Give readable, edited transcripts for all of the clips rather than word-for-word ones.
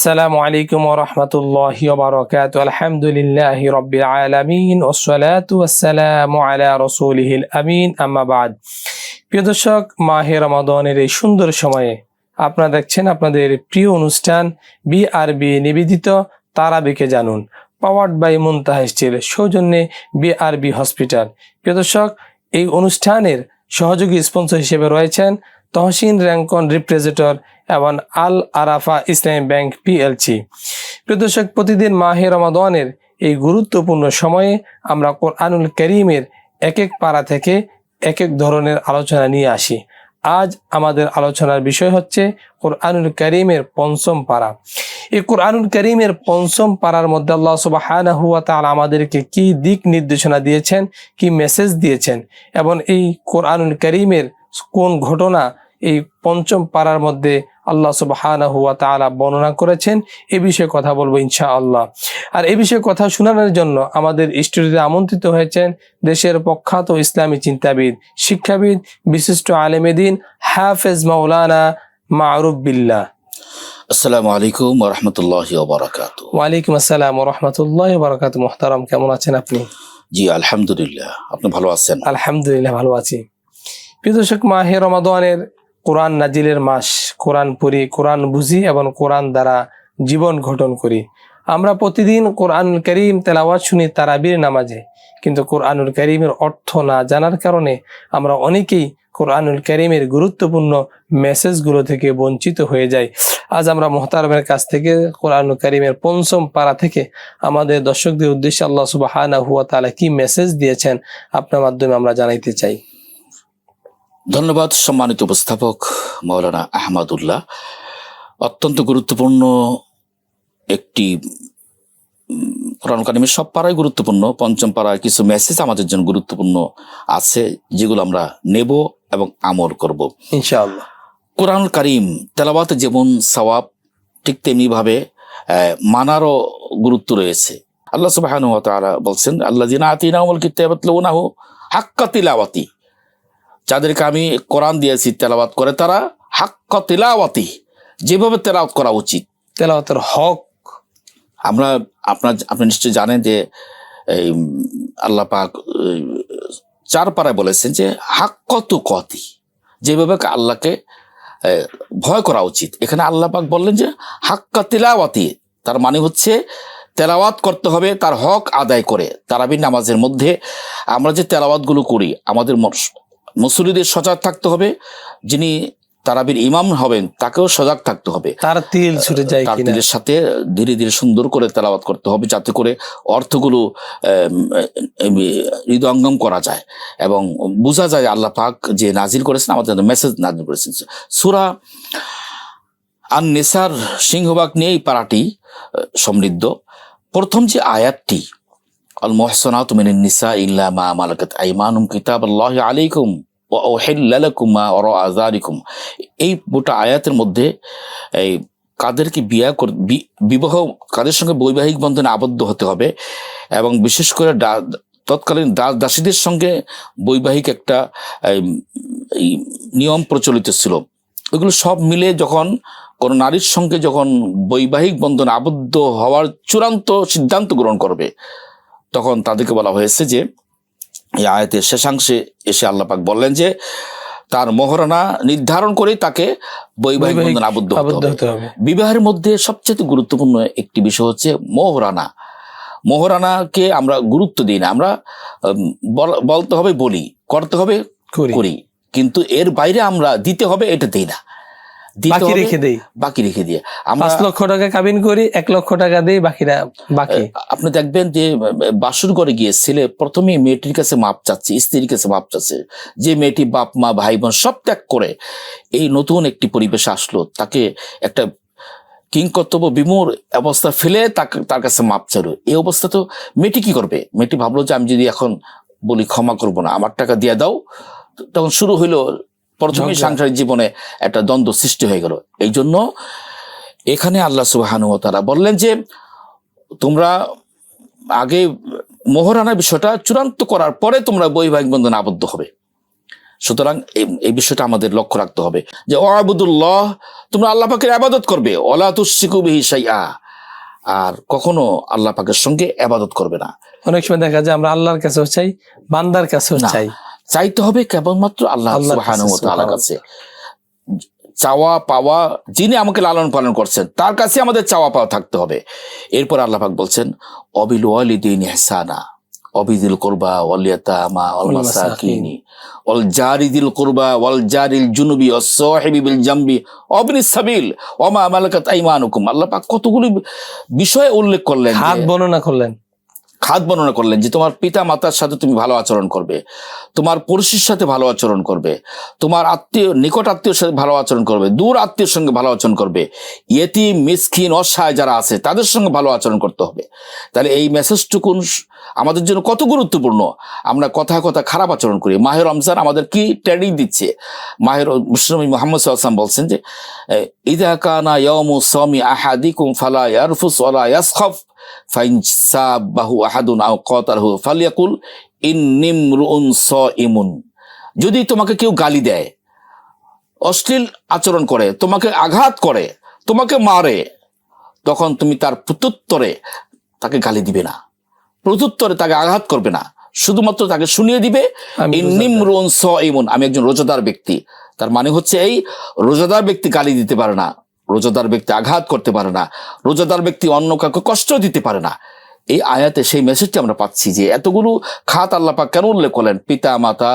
আসসালামু আলাইকুম ওয়া রাহমাতুল্লাহি ওয়া বারাকাতুহু। আলহামদুলিল্লাহি রাব্বিল আলামিন ওয়াসসালাতু ওয়াসসালামু আলা রাসূলিহিল আমিন, আম্মা বাদ। প্রিয় দর্শক, মাহে রমাদানের এই সুন্দর সময়ে আপনারা দেখছেন আপনাদের প্রিয় অনুষ্ঠান বিআরবি নিবেদিত তারাবিকে জানুন, পাওয়ার্ড বাই মুনতাহা স্টিল, সৌজন্যে বিআরবি হসপিটাল। প্রিয় দর্শক, এই অনুষ্ঠানের সহযোগী স্পন্সর হিসেবে রয়েছেন তহসিন র্যাঙ্কন রিপ্রেজেন্টেটর এবং আল আরাফা ইসলামী ব্যাংক পিএলসি। প্রিয় দর্শক, প্রতিদিন মাহে রমাদানের এই গুরুত্বপূর্ণ সময়ে আমরা কোরআনুল কারীমের এক এক পারা থেকে এক এক ধরনের আলোচনা নিয়ে আসি। আজ আমাদের আলোচনার বিষয় হচ্ছে কোরআনুল কারীমের পঞ্চম পারা। এই কোরআনুল কারীমের পঞ্চম পারার মধ্যে আল্লাহ সুবহানাহু ওয়া তাআলা আমাদেরকে কি দিক নির্দেশনা দিয়েছেন, কি মেসেজ দিয়েছেন, এবং এই কোরআনুল কারীমের কোন ঘটনা এই পঞ্চম পারার মধ্যে আল্লাহ সুবহানাহু ওয়া তাআলা বর্ণনা করেছেন, এ বিষয়ে কথা বলবো ইনশাআল্লাহ। আর এই বিষয়ে কথা শোনানোর জন্য আমাদের স্টুডিওতে আমন্ত্রিত হয়েছেন দেশের প্রখ্যাত ইসলামী চিন্তাবিদ, শিক্ষাবিদ, বিশিষ্ট আলেমে দ্বীন হাফেজ মাওলানা মারুফ বিল্লাহ। আসসালামু আলাইকুম ওয়া রাহমাতুল্লাহি ওয়া বারাকাতুহু। ওয়া আলাইকুম আসসালাম ওয়া রাহমাতুল্লাহি ওয়া বারাকাতুহু। মুহতারাম, কেমন আছেন আপনি? জি আলহামদুলিল্লাহ, আপনি ভালো আছেন? আলহামদুলিল্লাহ, ভালো আছি। প্রিয় দর্শক, মাহে রমাদানের কোরআন নাজিলের মাস। কোরআন পড়ি, কোরআন বুঝি এবং কোরআন দ্বারা জীবন গঠন করি। আমরা প্রতিদিন কোরআনুল কারীম তেলাওয়াত শুনি তারাবির নামাজে, কিন্তু কোরআনুল কারীমের অর্থ না জানার কারণে আমরা অনেকেই কোরআনুল কারীমের গুরুত্বপূর্ণ মেসেজগুলো থেকে বঞ্চিত হয়ে যাই। আজ আমরা মুহতারামের কাছ থেকে কোরআনুল কারীমের পঞ্চম পারা থেকে আমাদের দর্শকদের উদ্দেশ্যে আল্লাহ সুবহানাহু ওয়া তাআলা কি মেসেজ দিয়েছেন আপনার মাধ্যমে আমরা জানাইতে চাই। ধন্যবাদ সম্মানিত উপস্থাপক মাওলানা আহমদুল্লাহ। অত্যন্ত গুরুত্বপূর্ণ একটি কোরআন কারীমের সব পারাই গুরুত্বপূর্ণ, পঞ্চম পাড়ায় কিছু মেসেজ আমাদের জন্য গুরুত্বপূর্ণ আছে, যেগুলো আমরা নেব এবং আমল করব ইনশাআল্লাহ। কোরআন কারীম তেলাওয়াতে যেমন সওয়াব, ঠিক তেমনি ভাবে মানারও গুরুত্ব রয়েছে। আল্লাহ সুবহানাহু ওয়া তাআলা বলছেন, আল্লাযীনা আতাইনাহুমুল কিতাবা ইয়াতলুনাহু হাক্কা তিলাওয়াতি, যাদেরকে আমি কোরআন দিয়েছি তেলাওয়াত করে তারা হাক্কা তিলাওয়াতি, যেভাবে তেলাওয়াত করা উচিত, তেলাওয়াতের হক। আপনি নিশ্চয় জানেন যে এই আল্লাহ পাক 4 পারায় বলেছেন যে হাক্কা তুকাতি, যেভাবে আল্লাহকে ভয় করা উচিত। এখানে আল্লাহ পাক বললেন যে হাক্কা তিলাওয়াতি, তার মানে হচ্ছে তেলাওয়াত করতে হবে তার হক আদায় করে। তারাবির নামাজের মধ্যে আমরা যে তেলাওয়াতগুলো করি, আমাদের মুসল্লিদের সজাগ থাকতে হবে, যিনি তারাবির ইমাম হবেন তাকেও সজাগ থাকতে হবে। তার তিল ছুটে যায় কিনা, তিলের সাথে ধীরে ধীরে সুন্দর করে তেলাওয়াত করতে হবে, যাতে করে অর্থগুলো হৃদয়ঙ্গম করা যায় এবং বোঝা যায় আল্লাহ পাক যে নাজিল করেছেন, আমাদের মেসেজ নাজিল করেছেন। সূরা আন-নিসার সিংহভাগ নিয়ে এই পারাটি সমৃদ্ধ। প্রথম যে আয়াতটি, আল মুহসানাতু মিনান নিসা ইল্লা মা মালাকাত আইমানুকুম কিতাবাল্লাহি আলাইকুম ওয়া উহিল্লা লাকুম মা ওয়ারা'a যালিকুম, এই গোটা আয়াতের মধ্যে এই কাদেরকে বিবাহ, কাদের সঙ্গে বৈবাহিক বন্ধনে আবদ্ধ হতে হবে, এবং বিশেষ করে তৎকালীন দাসীদের সঙ্গে বৈবাহিক একটা নিয়ম প্রচলিত ছিল। ওইগুলো সব মিলে যখন কোনো নারীর সঙ্গে যখন বৈবাহিক বন্ধনে আবদ্ধ হওয়ার চূড়ান্ত সিদ্ধান্ত গ্রহণ করবে, তখন তাদেরকে বলা হয়েছে যে এই আয়াতের শেষাংশে এসে আল্লাহ পাক বললেন যে তার মোহরানা নির্ধারণ করে তাকে বৈবাহিক বন্ধনে আবদ্ধ হতে হবে। বিবাহের মধ্যে সবচেয়ে গুরুত্বপূর্ণ একটি বিষয় হচ্ছে মোহরানা। মোহরানাকে আমরা গুরুত্ব দিই না, আমরা বলতে হবে বলি, করতে হবে করি, কিন্তু এর বাইরে আমরা দিতে হবে এটা দিই না, বাকি রেখে দিয়ে আমরা 5 লক্ষ টাকা কাবিন করি, 1 লক্ষ টাকা দিই, বাকিরা বাকি। আপনি দেখবেন যে বাসর ঘরে গিয়ে ছেলে প্রথমে মেয়েটির কাছে মাপ চাচ্ছে, স্ত্রীর কাছে মাপ চাচ্ছে, যে মেয়েটি বাপ মা ভাই বোন সব ত্যাগ করে এই নতুন একটি পরিবেশে আসলো, তাকে একটা কিংকর্তব্য বিমূঢ় অবস্থা ফেলে তার কাছে মাপ চাইলো। এই অবস্থা তো মেয়েটি কি করবে? মেয়েটি ভাবলো যে আমি যদি এখন বলি ক্ষমা করবো না, আমার টাকা দিয়ে দাও, তখন শুরু হইলো প্রথমে সাংসারিক জীবনে একটা দ্বন্দ্ব সৃষ্টি হয়ে গেল। এই জন্য এখানে আল্লাহ সুবহানাহু ওয়া তাআলা বললেন যে তোমরা আগে মোহরানা বিষয়টা চূড়ান্ত করার পরে তোমরা বৈবাহিক বন্ধনে আবদ্ধ হবে। সুতরাং এই বিষয়টা আমাদের লক্ষ্য রাখতে হবে যে ওয়াবুদুল্লাহ, তোমরা আল্লাহ পাকের ইবাদত করবে, ওয়ালা তুশরিকু বিহি শাইআ, আর কখনো আল্লাহ পাকের সঙ্গে ইবাদত করবে না। অনেক সময় দেখা যায় আমরা আল্লাহর কাছেও চাই, বান্দার কাছেও না, চাই, চাইতে হবে কেবলমাত্র আল্লাহ সুবহানাহু ওয়া তাআলার কাছে। চাওয়া পাওয়া, যিনি আমাকে লালন পালন করছেন তার কাছে আমাদের চাওয়া পাওয়া থাকতে হবে। এরপর আল্লাহ পাক বলছেন অবিল ওয়ালিদাইনি ইহসানা অবিদিল কুরবা ওয়াল ইয়াতামা ওয়াল মাসাকিনি ওয়াল জারিদিল কুরবা ওয়াল জারিল জুনুবি ওয়াস সাহিবি বিল জামবি ওয়াবনিস সাবিল ওয়া মা মালাকাত আইমানুকুম। আল্লাহ পাক কতগুলো বিষয় উল্লেখ করলেন, হাত বর্ণনা করলেন, খাত বর্ণনা করলেন যে তোমার পিতা মাতার সাথে তুমি ভালো আচরণ করবে, তোমার পড়শির সাথে ভালো আচরণ করবে, তোমার নিকট আত্মীয়র সাথে ভালো আচরণ করবে, দূর আত্মীয়র সঙ্গে ভালো আচরণ করবে, ইয়েতিম মিসকিন অসহায় যারা আছে তাদের সঙ্গে ভালো আচরণ করতে হবে। তাহলে এই মেসেজটুকুন আমাদের জন্য কত গুরুত্বপূর্ণ। আমরা কথায় কথা খারাপ আচরণ করি। মাহে রমজান আমাদের কি ট্রেনিং দিচ্ছে? মাহে মুসলিম মুহাম্মদ সাল্লাল্লাহু আলাইহি ওয়াসাল্লাম বলছেন যে ইযা কানা ইয়াউমু সাওমি আহাদিকুম ফালা ইয়ারফুস ওয়ালা ইয়াসখাফ ফাইন সাবাহু আহাদুন আও কাতালহু ফালিয়াকুল ইন্নিমরুউন সাইমুন। যদি তোমাকে কেউ গালি দেয়, অশ্লীল আচরণ করে, তোমাকে আঘাত করে, তোমাকে মারে, তখন তুমি তার প্রত্যুত্তরে তাকে গালি দিবে না, প্রত্যুত্তরে তাকে আঘাত করবে না, শুধুমাত্র তাকে শুনিয়ে দিবে ইন্নিমরুউন সাইমুন, আমি একজন রোজাদার ব্যক্তি। তার মানে হচ্ছে এই রোজাদার ব্যক্তি গালি দিতে পারে না, রোজাদার ব্যক্তি আঘাত করতে পারে না, রোজাদার ব্যক্তি অন্য কাউকে কষ্ট দিতে পারে না। এই আয়াতে সেই মেসেজটি আমরা পাচ্ছি যে এতগুলো খাত আল্লাহ পাক কেন উল্লেখ করলেন? পিতা মাতা,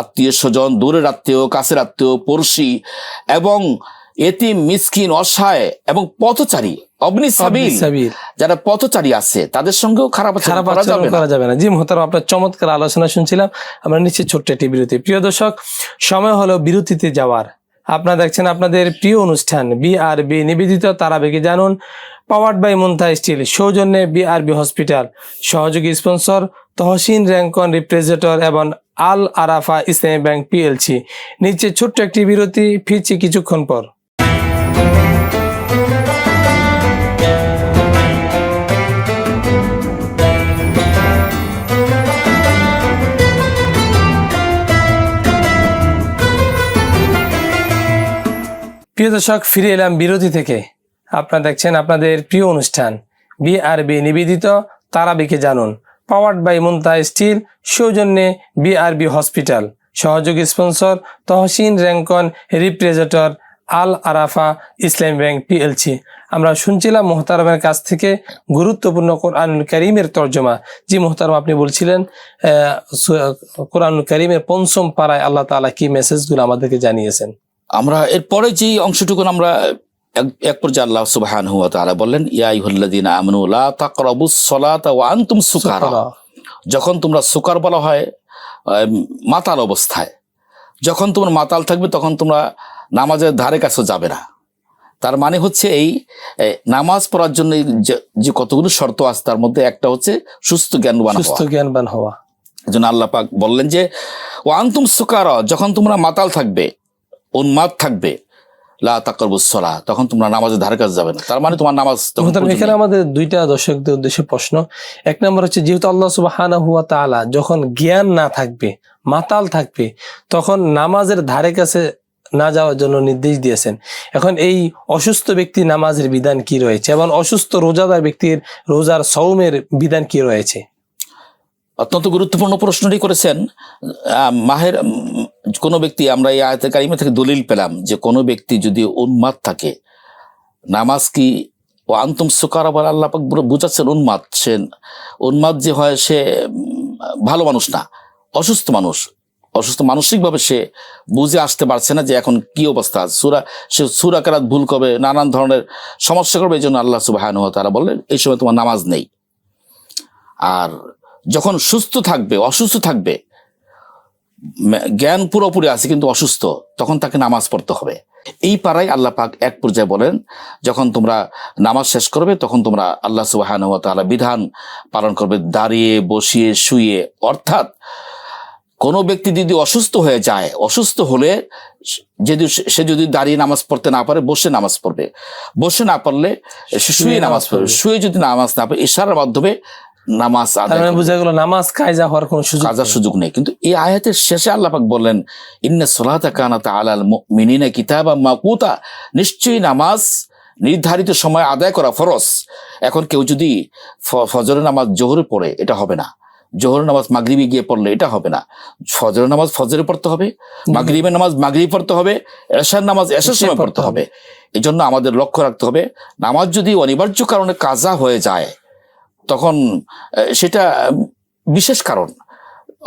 আত্মীয় স্বজন, দূরের আত্মীয়, কাছের আত্মীয়, পড়শি এবং এতিম মিসকিন অসহায় এবং পথচারী, অবনি সাবিল, যারা পথচারী আছে তাদের সঙ্গেও খারাপ আচরণ করা যাবে না। জি মুহতারাম, আপনার চমৎকার আলোচনা শুনছিলাম। আমরা নিচ্ছি ছোট্ট একটি বিরতি। প্রিয় দর্শক, সময় হলো বিরতিতে যাওয়ার। আপনারা দেখছেন আপনাদের প্রিয় অনুষ্ঠান বিআরবি নিবেদিত তারাবিকে জানুন, পাওয়ার্ড বাই মুনতাহা স্টিল, সৌজন্যে বিআরবি হসপিটাল, সহযোগী স্পন্সর তহসিন র্যাঙ্কন রিপ্রেজেন্টেটর এবং আল আরাফা ইসলামী ব্যাংক পিএলসি। নিচে ছোট্ট একটি বিরতি, ফিরছি কিছুক্ষণ পর। প্রিয় দর্শক, ফিরে এলাম বিরতি থেকে। আপনারা দেখছেন আপনাদের প্রিয় অনুষ্ঠান বিআরবি নিবেদিত তারাবিকে জানুন, পাওয়ার্ড বাই মুনতাহা স্টিল, সৌজন্যে বিআরবি হসপিটাল, সহযোগী স্পন্সর তহসিন র্যাঙ্কন রিপ্রেজেন্টেটর আল আরাফা ইসলামী ব্যাংক পিএলসি। আমরা শুনছিলাম মুহতারামের কাছ থেকে গুরুত্বপূর্ণ কোরআনুল কারীমের তর্জমা। জি মুহতারাম, আপনি বলছিলেন কোরআনুল কারীমের পঞ্চম পারায় আল্লাহ তাআলা কি মেসেজগুলো আমাদেরকে জানিয়েছেন। আমরা এরপরে যে অংশটুকু আমরা এক পর্যায়ে আল্লাহ সুবহানাহু ওয়া তাআলা বললেন ইয়া আইয়ুহাল্লাযীনা আমানু লা তাকরাবুস সালাতা ওয়া আনতুম সুকারা। যখন তোমরা সুকার বলা হয় মাতাল অবস্থায়, যখন তোমরা মাতাল থাকবে তখন তোমরা নামাজের ধারে কাছে যাবে না। তার মানে হচ্ছে এই নামাজ পড়ার জন্য যে কতগুলো শর্ত আছে তার মধ্যে একটা হচ্ছে সুস্থ জ্ঞানবান হওয়া। এজন্য আল্লাহ পাক বললেন যে ওয়া আনতুম সুকারা, যখন তোমরা মাতাল থাকবে, উন্মাদ থাকবে, লা তাকরাবুস সালাহ, তখন তোমরা নামাজের ধারে কাছে যাবে না। তার মানে তোমার নামাজ। এখানে আমাদের দুইটা দর্শকদের উদ্দেশ্যে প্রশ্ন। এক নম্বর হচ্ছে, যেহেতু আল্লাহ সুবহানাহু ওয়া তাআলা যখন জ্ঞান না থাকবে, মাতাল থাকবে, তখন নামাজের ধারে কাছে না যাওয়ার জন্য নির্দেশ দিয়েছেন। এখন এই অসুস্থ ব্যক্তি নামাজের বিধান কি রয়েছে এবং অসুস্থ রোজাদার ব্যক্তির রোজার সওমের বিধান কি রয়েছে? অত্যন্ত গুরুত্বপূর্ণ প্রশ্নটি করেছেন। মাহের কোনো ব্যক্তি, আমরা এই আয়াতে কারিমা থেকে দলিল পেলাম যে কোনো ব্যক্তি যদি উন্মাদ থাকে, নামাজ কি ও আনতুম সুকারা বলে আল্লাহ পাক বুঝাচ্ছেন উন্মাদ। সে উন্মাদ যে হয় সে ভালো মানুষ না, অসুস্থ মানুষ। অসুস্থ মানসিকভাবে সে বুঝে আসতে পারছে না যে এখন কি অবস্থা। সে সূরা কেরাত ভুল করবে, নানান ধরনের সমস্যা করবে। এই জন্য আল্লাহ সুবহানাহু ওয়া তাআলা বললেন এই সময় তোমার নামাজ নেই। আর যখন সুস্থ থাকবে, অসুস্থ থাকবে, জ্ঞান পুরোপুরি আছে কিন্তু অসুস্থ, তখন তাকে নামাজ পড়তে হবে। এই পাড়ায় আল্লাহ পাক এক পর্যায়ে বলেন যখন তোমরা নামাজ শেষ করবে তখন তোমরা আল্লাহ সুবহানাহু ওয়া তাআলা বিধান পালন করবে দাঁড়িয়ে, বসিয়ে, শুয়ে। অর্থাৎ কোনো ব্যক্তি যদি অসুস্থ হয়ে যায়, অসুস্থ হলে সে যদি দাঁড়িয়ে নামাজ পড়তে না পারে বসে নামাজ পড়বে, বসে না পারলে শুয়ে নামাজ পড়বে, শুয়ে যদি নামাজ না পড়ে ইশারার মাধ্যমে নামাজ তার আদায় মানে করবে। বোঝা গেল নামাজ কায়জা হওয়ার কোনো সুযোগ কাজার নেই। সুযোগ নেই। কিন্তু এই আয়াতের শেষে আল্লাহ পাক বললেন ইন্না সলাতা কানাত আলাল মুমিনিনা কিতাবাম মাকুতা, নিশ্চয়ই নামাজ নির্ধারিত সময় আদায় করা ফরজ। এখন কেউ যদি ফজরের নামাজ জোহরে পড়ে, এটা হবে না। জোহরের নামাজ মাগরিবে গিয়ে পড়লে এটা হবে না। ফজরের নামাজ ফজরে পড়তে হবে, মাগরিবের নামাজ মাগরিবে পড়তে হবে, এশার নামাজ এশার সময় পড়তে হবে। এই জন্য আমাদের লক্ষ্য রাখতে হবে, নামাজ যদি অনিবার্য কারণে কাজা হয়ে যায় তখন সেটা বিশেষ কারণ,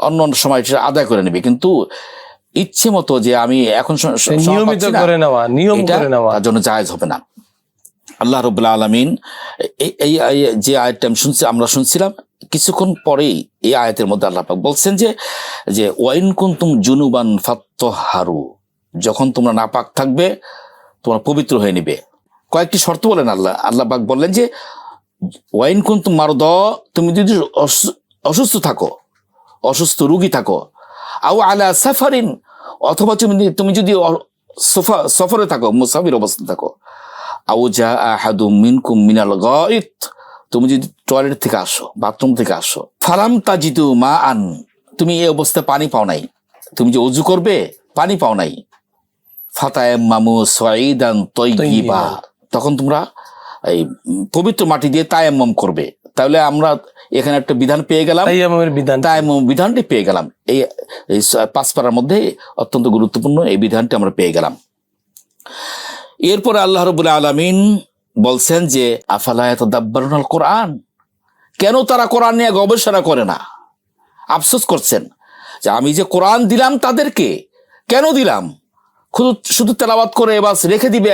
অন্য অন্য সময় সেটা আদায় করে নেবে। কিন্তু ইচ্ছে মতো যে আমি এখন নিয়মিত করে নেওয়া, নিয়ম করে নেওয়া তার জন্য জায়েজ হবে না। আল্লাহ রাব্বুল আলামিন এই যে আয়াতটা আমরা শুনছিলাম, কিছুক্ষণ পরেই এই আয়াতের মধ্যে আল্লাহ পাক বলছেন যে ওয়াইন কুনতুম জুনুবান ফাত্তাহহারু, যখন তোমরা নাপাক থাকবে তোমরা পবিত্র হয়ে নিবে। কয়েকটি শর্ত বলেন আল্লাহ পাক বললেন যে ওয়াইন কুনতুম মারদ, তুমি যদি অসুস্থ থাকো, অসুস্থ রোগী থাকো, আও আলা সাফারিন, অথবা তুমি যদি সফরে থাকো, মুসাফির অবস্থা থাকো, আও জা আহাদুম মিনকুম মিনাল গায়ত, তুমি যদি টয়লেট থেকে আসো, বাথরুম থেকে আসো, ফালাম তাজিদু মা আন, তুমি এই অবস্থায় পানি পাও নাই, তুমি যে ওযু করবে পানি পাও নাই, ফাতায়াম্মামু সাঈদান তাইয়্যিবা, তখন তোমরা এই পবিত্র মাটি দিয়ে তায়াম্মাম করবে। তাহলে আমরা এখানে একটা বিধান পেয়ে গেলাম, তায়াম্মাম বিধানটি পেয়ে গেলাম। এই 5 পারার মধ্যে অত্যন্ত গুরুত্বপূর্ণ এই বিধানটি আমরা পেয়ে গেলাম। এরপরে আল্লাহ রাব্বুল আলামিন বলছেন যে আফালা ইয়াতাদাব্বারুনাল কোরআন, কেন তারা কোরআন নিয়ে গবেষণা করে না? আফসোস করছেন যে আমি যে কোরআন দিলাম তাদেরকে, কেন দিলাম? শুধু তেলাওয়াত করে বাস রেখে দিবে,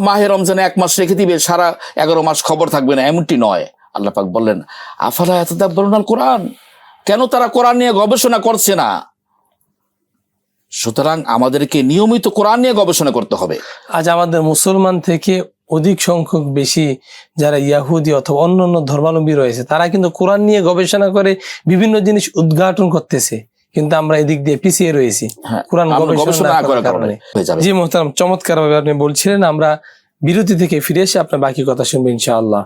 মাহে রমজানে 1 মাস রেখে দিবে, সারা 11 মাস খবর থাকবে না, এমনটি নয়। আল্লাহ পাক বললেন আফালা ইয়াতাদাব্বারুনাল কোরআন, কেন তারা কোরআন নিয়ে গবেষণা করছে না? সুতরাং আমাদেরকে নিয়মিত কোরআন নিয়ে গবেষণা করতে হবে। আজ আমাদের মুসলমান থেকে অধিক সংখ্যক বেশি যারা ইয়াহুদি অথবা অন্যান্য ধর্মাবলম্বী রয়েছে, তারা কিন্তু কোরআন নিয়ে গবেষণা করে বিভিন্ন জিনিস উদ্ঘাটন করতেছে, কিন্তু আমরা এদিক দিয়ে পিছিয়ে রয়েছি কোরআন গবেষণা করার কারণে। জি মোহতারাম, চমৎকার ভাবে আপনি বলছিলেন। আমরা বিরতি থেকে ফিরে এসে আপনার বাকি কথা শুনবো ইনশাআল্লাহ।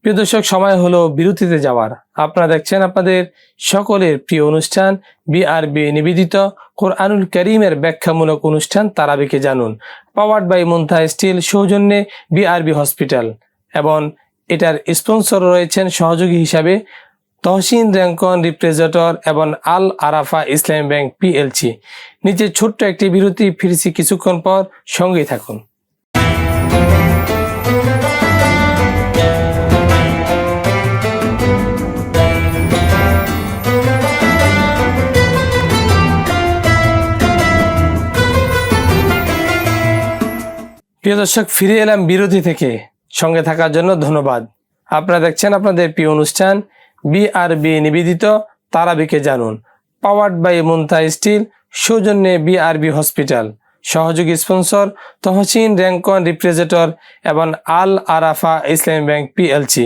প্রিয় দর্শক, সময় হলো বিরতিতে যাওয়ার। আপনারা দেখছেন আপনাদের সকলের প্রিয় অনুষ্ঠান বিআরবি নিবেদিত কোরআনুল কারীমের ব্যাখ্যামূলক অনুষ্ঠান তারাবিকে জানুন, পাওয়ার্ড বাই মুনতাহা স্টিল, সৌজন্যে বিআরবি হসপিটাল, এবং এটার স্পন্সর রয়েছেন সহযোগী হিসাবে তহসিন র্যাঙ্কন রিপ্রেজেন্টেটর এবং আল আরাফা ইসলামী ব্যাংক পিএলসি। নিচে ছোট্ট একটি বিরতি, ফিরছি কিছুক্ষণ পর, সঙ্গেই থাকুন। প্রিয় দর্শক, ফিরে এলাম বিরতি থেকে। সঙ্গে থাকার জন্য ধন্যবাদ। আপনারা দেখছেন আপনাদের প্রিয় অনুষ্ঠান বিআরবি নিবেদিত তারাবিকে জানুন, পাওয়ার্ড বাই মুনতাহা স্টিল, সৌজন্যে বিআরবি হসপিটাল, সহযোগী স্পন্সর তহসিন র্যাঙ্কন রিপ্রেজেন্টেটর এবং আল আরাফা ইসলামী ব্যাংক পিএলসি।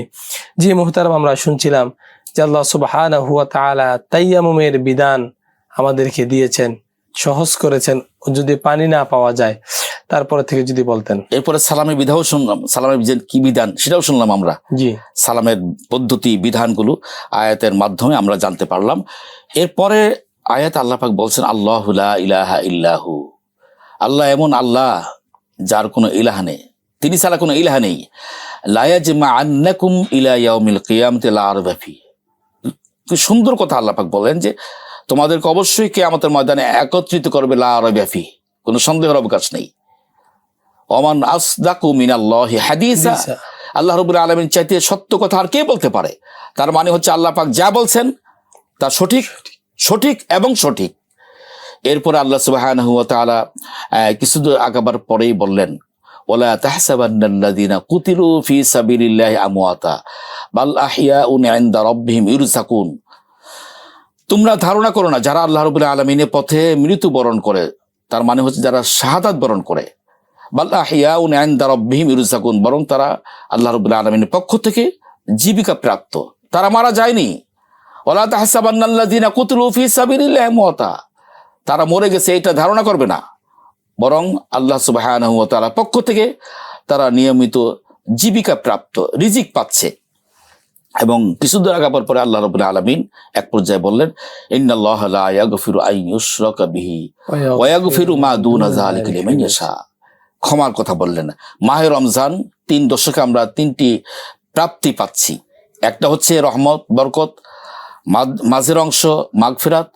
জি মোহতারাম, আমরা শুনছিলাম যে আল্লাহ সুবহানাহু ওয়া তাআলা তায়াম্মুমের বিধান আমাদেরকে দিয়েছেন, সহজ করেছেন। যদি পানি না পাওয়া যায়, তারপরে থেকে যদি বলতেন। এরপরে সালামের বিধাও শুনলাম, সালামের কি বিধান সেটাও শুনলাম আমরা। জি, সালামের পদ্ধতি বিধানগুলো আয়াতের মাধ্যমে আমরা জানতে পারলাম। এরপরে আয়াত আল্লাহ পাক বলছেন আল্লাহু লা ইলাহা ইল্লাহু, আল্লাহ এমন আল্লাহ যার কোনো ইলাহ নেই, তিনি ছাড়া কোনো ইলাহ নেই। লা ইয়াজমাআন্নাকুম ইলা ইয়াউমিল কিয়ামতি লা রাইবা ফি, কি সুন্দর কথা আল্লাহ পাক বলেন যে তোমাদেরকে অবশ্যই কিয়ামতের ময়দানে একত্রিত করবে, লা রাইবা ফি, কোনো সন্দেহের অবকাশ নেই। ওমান আসদাকু মিনাল্লাহি হাদিসা, আল্লাহ রাব্বুল আলামিন চাইতে সত্য কথা আর কে বলতে পারে? তার মানে হচ্ছে আল্লাহ পাক যা বলছেন তা সঠিক এবং সঠিক। এরপরে আল্লাহ সুবহানাহু ওয়া তাআলা কিছু আগাবার পরেই বললেন ওয়ালা তাহসাবান্নাল্লাযিনা কুতিলু ফি সাবিলিল্লাহি আমওয়াতা বাল আহইয়াউন ইনদা রাব্বিহিম ইরযাকুন, তোমরা ধারণা করো না যারা আল্লাহ রাব্বুল আলামিনের পথে মৃত্যুবরণ করে, তার মানে হচ্ছে যারা শাহাদাত বরণ করে, বাল আহইয়াউন ইনদা রাব্বিহিম ইরযাকুন, বরং তারা আল্লাহ রাব্বুল আলামিনের পক্ষ থেকে জীবিকা প্রাপ্ত, তারা মারা যায়নি। ওয়ালা তাহসাবান্নাল্লাযিনা কুতিলু ফি সাবিলিল্লাহি আমওয়াতা, তারা মরে গেছে এটা ধারণা করবে না, বরং আল্লাহ সুবহানাহু ওয়া তাআলার পক্ষ থেকে তারা নিয়মিত জীবিকা প্রাপ্ত, রিজিক পাচ্ছে। এবং কিছু দূর আগাবার পরে আল্লাহ রাব্বুল আলামিন এক পর্যায়ে বললেন, ইন্নাল্লাহা লা ইয়াগফিরু আন ইউশরাকা বিহি ওয়া ইয়াগফিরু মা দুনা যালিকা লিমান ইয়াশা। ক্ষমার কথা বললেন। মাহে রমজান 3 দশকে আমরা 3টি প্রাপ্তি পাচ্ছি। একটা হচ্ছে রহমত, বরকত, মাঝের অংশ মাগফিরাত,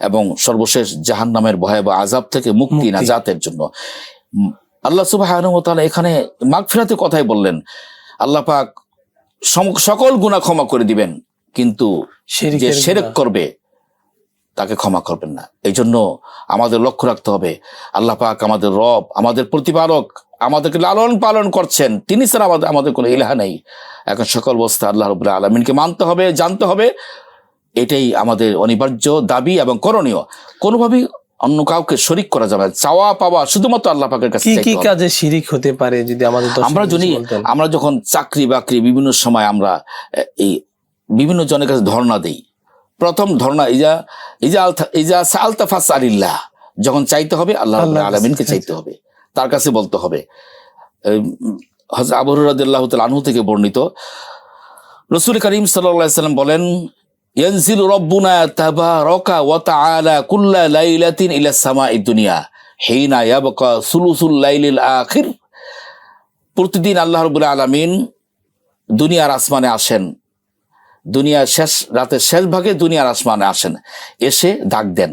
এবং সর্বশেষ জাহান্নামের ভয়াবহ আযাব থেকে মুক্তি নাজাতের জন্য। আল্লাহ সুবহানাহু ওয়া তাআলা এখানে মাগফিরাতের কথাই বললেন। আল্লাহ পাক সকল গুনাহ ক্ষমা করে দিবেন, কিন্তু যে শিরক করবে তাকে ক্ষমা করবেন না। এই জন্য আমাদের লক্ষ্য রাখতে হবে, আল্লাহ পাক আমাদের রব, আমাদের প্রতিপালক, আমাদেরকে লালন পালন করছেন, তিনি ছাড়া আমাদের কোনো ইলাহ নেই। এখন সকল অবস্থা আল্লাহ রাব্বুল আলামিনকে মানতে হবে, জানতে হবে, এটাই আমাদের অনিবার্য দাবি এবং করণীয়। কোনোভাবেই অন্য কাউকে শরিক করা যাবে না। চাওয়া পাওয়া শুধুমাত্র আল্লাহ পাকের কাছে। কি কাজে শিরিক হতে পারে যদি আমাদের আমরা যখন চাকরি বাকরি বিভিন্ন সময় আমরা এই বিভিন্ন জনের কাছে ধর্ণা দেই, প্রথম ধর্ণা ইজা সালতা ফাসআলিল্লাহ, যখন চাইতে হবে আল্লাহ রাব্বুল আলামিনকে চাইতে হবে, তার কাছে বলতে হবে। হযরত আবু হুরায়রা রাদিয়াল্লাহু তাআলা আনহু থেকে বর্ণিত, রাসূল করিম সাল্লাল্লাহু আলাইহি ওয়াসাল্লাম বলেন, ইয়ানজিলু রাব্বুনা তাবারাকা ওয়া তাআলা কুল্লা লাইলাতিন ইলা সামাঈদ দুনিয়া হিনা ইয়াবকা সুলুসুল লাইলিল আখির। প্রতিদিন আল্লাহ রাব্বুল আলামিন দুনিয়ার আসমানে আসেন, দুনিয়ার শেষ রাতের শেষ ভাগে দুনিয়ার আসমানে আসেন, এসে ডাক দেন,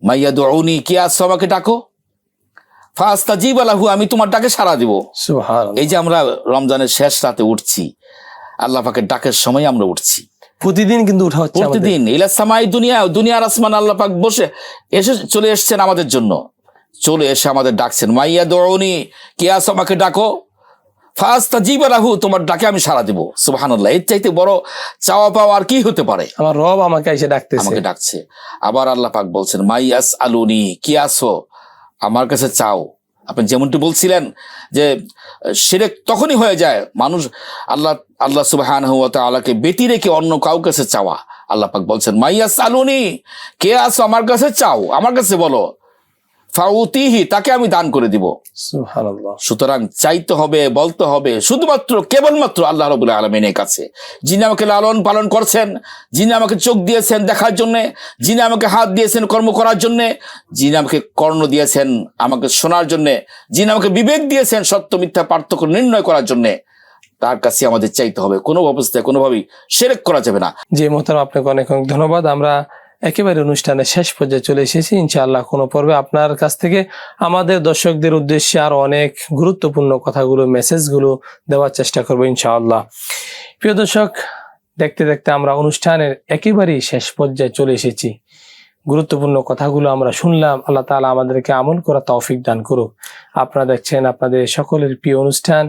মাইয়াদউনি, কে আছো আমাকে ডাকো, ফাস্তাজিব লাহু, আমি তোমার ডাকে সাড়া দিব। সুবহানাল্লাহ। এই যে আমরা রমজানের শেষ রাতে উঠছি, আল্লাহ পাকের ডাকের সময় আমরা উঠছি, প্রতিদিন কিন্তু উঠা হচ্ছে প্রতিদিন। ইলা সামাই দুনিয়া, দুনিয়ার আসমান আল্লাহ পাক চলে এসেছেন আমাদের জন্য, চলে এসে আমাদের ডাকছেন, মাইয়াদউনি, কে আছো আমাকে ডাকো, ফাস্তাজিব লাহু, তোমার ডাকে আমি সাড়া দিব। সুবহানাল্লাহ। এর চাইতে বড় চাওয়া পাওয়া আর কি হতে পারে? আমার রব আমাকে এসে ডাকতেছে, আমাকে ডাকছে। আবার আল্লাহ পাক বলছেন, মাইয়াসআলুনি, কি আছো আমার কাছে চাও। আপনি যেমনটি বলছিলেন যে শিরক তখনই হয়ে যায় মানুষ আল্লাহ সুবহানাহু ওয়া তাআলাকে ব্যতি রেখে অন্য কারো কাছে চাওয়া। আল্লাহ পাক বলছেন, মাইয়াসআলুনি, কে আছো আমার কাছে চাও, আমার কাছে বলো, ফাউতিহি, তাকে আমি দান করে দিব। সুবহানাল্লাহ। সুতরাং চাইতে হবে, বলতে হবে শুধুমাত্র কেবলমাত্র আল্লাহ রাব্বুল আলামিনের কাছে, যিনি আমাকে লালন পালন করছেন, যিনি আমাকে চোখ দিয়েছেন দেখার জন্য, যিনি আমাকে হাত দিয়েছেন কর্ম করার জন্য, যিনি আমাকে কর্ণ দিয়েছেন আমাকে শোনার জন্য, যিনি আমাকে বিবেক দিয়েছেন সত্য মিথ্যা পার্থক্য নির্ণয় করার জন্য, তার কাছে আমাদের চাইতে হবে। কোনো অবস্থায় কোনোভাবেই শিরক করা যাবে না। জি মোহতারাম, আপনাকে অনেক অনেক ধন্যবাদ। আমরা একেবারে অনুষ্ঠানের শেষ পর্যায়ে চলে এসেছি। ইনশাআল্লাহ কোনো পর্বে আপনার কাছ থেকে আমাদের দর্শকদের উদ্দেশ্যে আরো অনেক গুরুত্বপূর্ণ কথাগুলো, মেসেজগুলো দেওয়ার চেষ্টা করবো ইনশাআল্লাহ। প্রিয় দর্শক, দেখতে দেখতে আমরা অনুষ্ঠানের একেবারেই শেষ পর্যায়ে চলে এসেছি। গুরুত্বপূর্ণ কথাগুলো আমরা শুনলাম। আল্লাহ তাআলা আমাদেরকে আমল করা তৌফিক দান করুক। আপনারা দেখছেন আপনাদের সকলের প্রিয় অনুষ্ঠান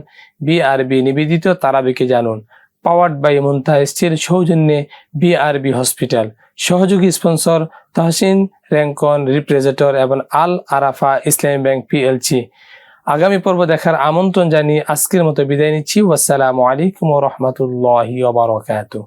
বিআরবি নিবেদিত তারাবিকে জানুন, পাওয়ার্ড বাই মুনতাহা স্টিল, সৌজন্যে বিআরবি হসপিটাল, সহযোগী স্পন্সর তাহসিন র্যাঙ্কন রিপ্রেজেন্টেটর এবং আল আরাফা ইসলামী ব্যাংক পিএলসি। আগামী পর্ব দেখার আমন্ত্রণ জানিয়ে আজকের মতো বিদায় নিচ্ছি। ওয়াসসালামু আলাইকুম ওয়া রাহমাতুল্লাহি ওয়া বারাকাতুহু।